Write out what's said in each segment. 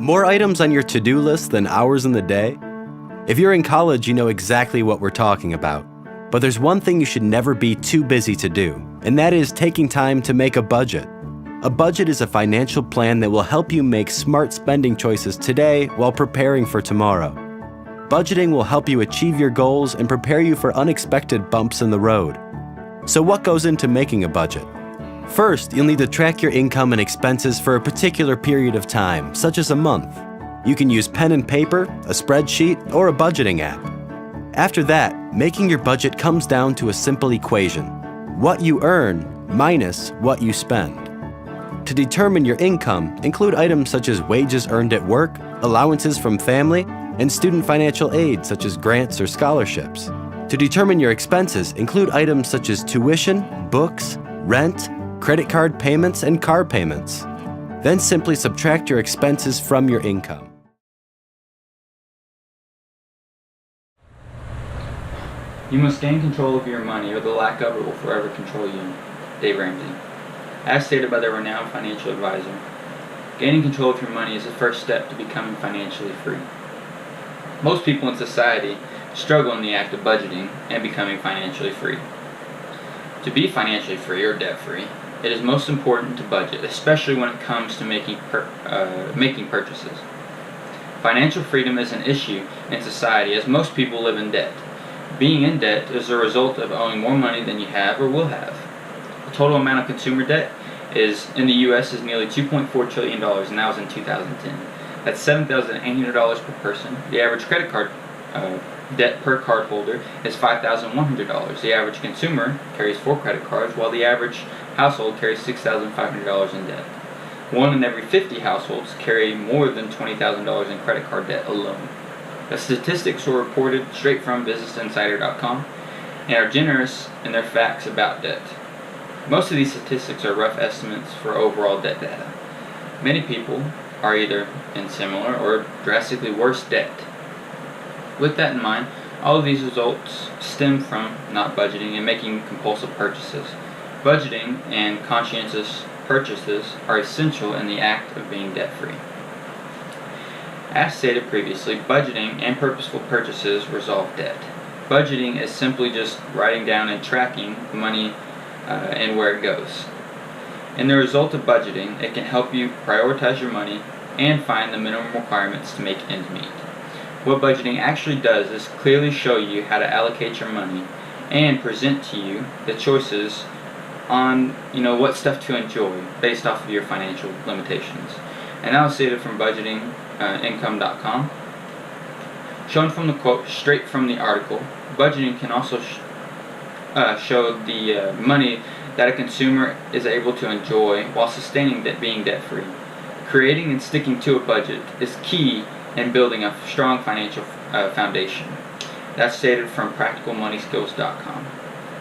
More items on your to-do list than hours in the day? If you're in college, you know exactly what we're talking about. But there's one thing you should never be too busy to do, and that is taking time to make a budget. A budget is a financial plan that will help you make smart spending choices today while preparing for tomorrow. Budgeting will help you achieve your goals and prepare you for unexpected bumps in the road. So what goes into making a budget? First, you'll need to track your income and expenses for a particular period of time, such as a month. You can use pen and paper, a spreadsheet, or a budgeting app. After that, making your budget comes down to a simple equation: what you earn minus what you spend. To determine your income, include items such as wages earned at work, allowances from family, and student financial aid such as grants or scholarships. To determine your expenses, include items such as tuition, books, rent, credit card payments, and car payments. Then simply subtract your expenses from your income. You must gain control of your money, or the lack of it will forever control you. Dave Ramsey. As stated by the renowned financial advisor, gaining control of your money is the first step to becoming financially free. Most people in society struggle in the act of budgeting and becoming financially free. To be financially free or debt-free, it is most important to budget, especially when it comes to making purchases. Financial freedom is an issue in society as most people live in debt. Being in debt is a result of owing more money than you have or will have. The total amount of consumer debt in the U.S. is nearly $2.4 trillion, and that was in 2010. That's $7,800 per person. The average credit card debt per cardholder is $5,100. The average consumer carries 4 credit cards, while the average household carries $6,500 in debt. 1 in every 50 households carry more than $20,000 in credit card debt alone. The statistics were reported straight from BusinessInsider.com and are generous in their facts about debt. Most of these statistics are rough estimates for overall debt data. Many people are either in similar or drastically worse debt. With that in mind, all of these results stem from not budgeting and making compulsive purchases. Budgeting and conscientious purchases are essential in the act of being debt-free. As stated previously, budgeting and purposeful purchases resolve debt. Budgeting is simply just writing down and tracking money and where it goes. In the result of budgeting, it can help you prioritize your money and find the minimum requirements to make ends meet. What budgeting actually does is clearly show you how to allocate your money and present to you the choices on what stuff to enjoy based off of your financial limitations. And that was stated from budgetingincome.com. Shown from the quote straight from the article, budgeting can also show the money that a consumer is able to enjoy while sustaining being debt-free. Creating and sticking to a budget is key in building a strong financial foundation. That's stated from practicalmoneyskills.com.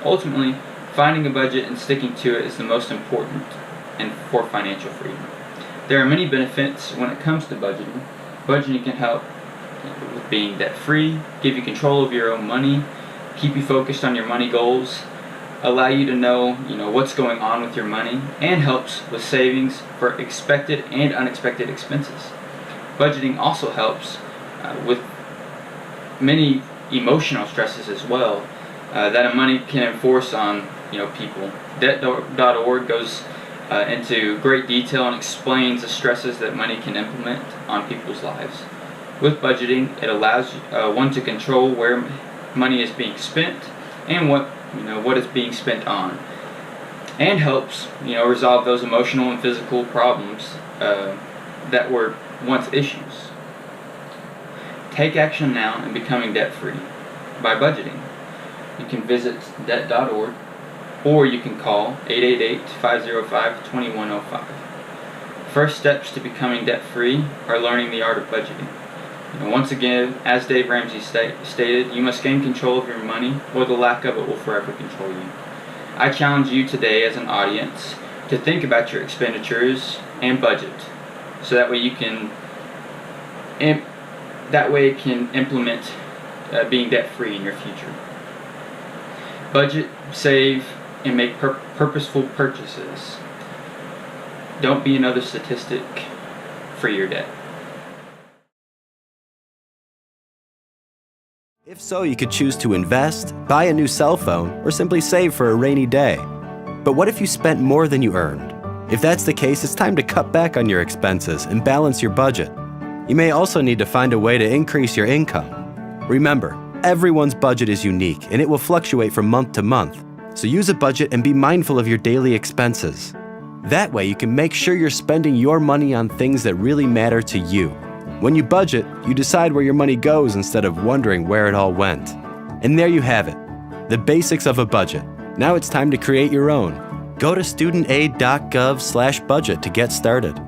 Ultimately, finding a budget and sticking to it is the most important for financial freedom. There are many benefits when it comes to budgeting. Budgeting can help with being debt-free, give you control of your own money, keep you focused on your money goals, allow you to know what's going on with your money, and helps with savings for expected and unexpected expenses. Budgeting also helps with many emotional stresses as well that a money can enforce on people. Debt.org goes into great detail and explains the stresses that money can implement on people's lives. With budgeting, it allows one to control where money is being spent and what is being spent on, and helps resolve those emotional and physical problems that were once issues. Take action now in becoming debt-free by budgeting. You can visit debt.org, or you can call 888-505-2105. First steps to becoming debt-free are learning the art of budgeting. Once again, as Dave Ramsey stated, you must gain control of your money, or the lack of it will forever control you. I challenge you today as an audience to think about your expenditures and budget, so that way you can implement being debt-free in your future. Budget, save, and make purposeful purchases. Don't be another statistic for your debt. If so, you could choose to invest, buy a new cell phone, or simply save for a rainy day. But what if you spent more than you earned? If that's the case, it's time to cut back on your expenses and balance your budget. You may also need to find a way to increase your income. Remember, everyone's budget is unique and it will fluctuate from month to month, so use a budget and be mindful of your daily expenses. That way, you can make sure you're spending your money on things that really matter to you. When you budget, you decide where your money goes instead of wondering where it all went. And there you have it, the basics of a budget. Now it's time to create your own. Go to studentaid.gov/budget to get started.